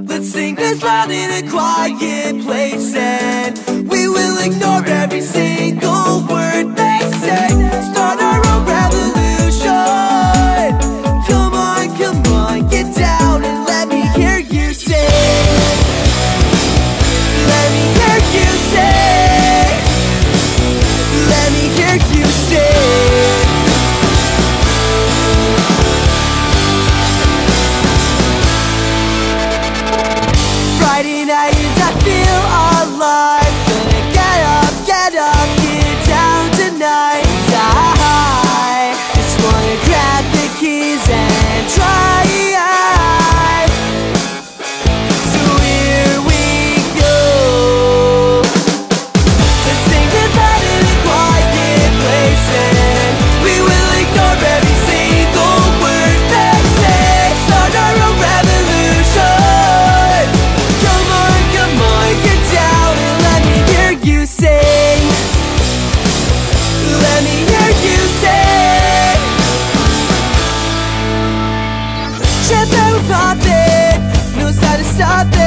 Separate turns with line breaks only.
Let's sing this loud in a quiet place, and we will ignore every single word they say. Start our own revolution. Come on, get down and let me hear you sing. Let me hear you sing. Let me hear you sing. Friday night and I feel alive. Gonna get up, get down tonight. I just wanna grab the keys and drive. So here we go. Let's sing this out in a quiet place, and we will ignore every single word they say. Start our own revolution. Come on, get down and let me hear you sing. Let me hear you sing. Champagne we're popping, knows how to stop it.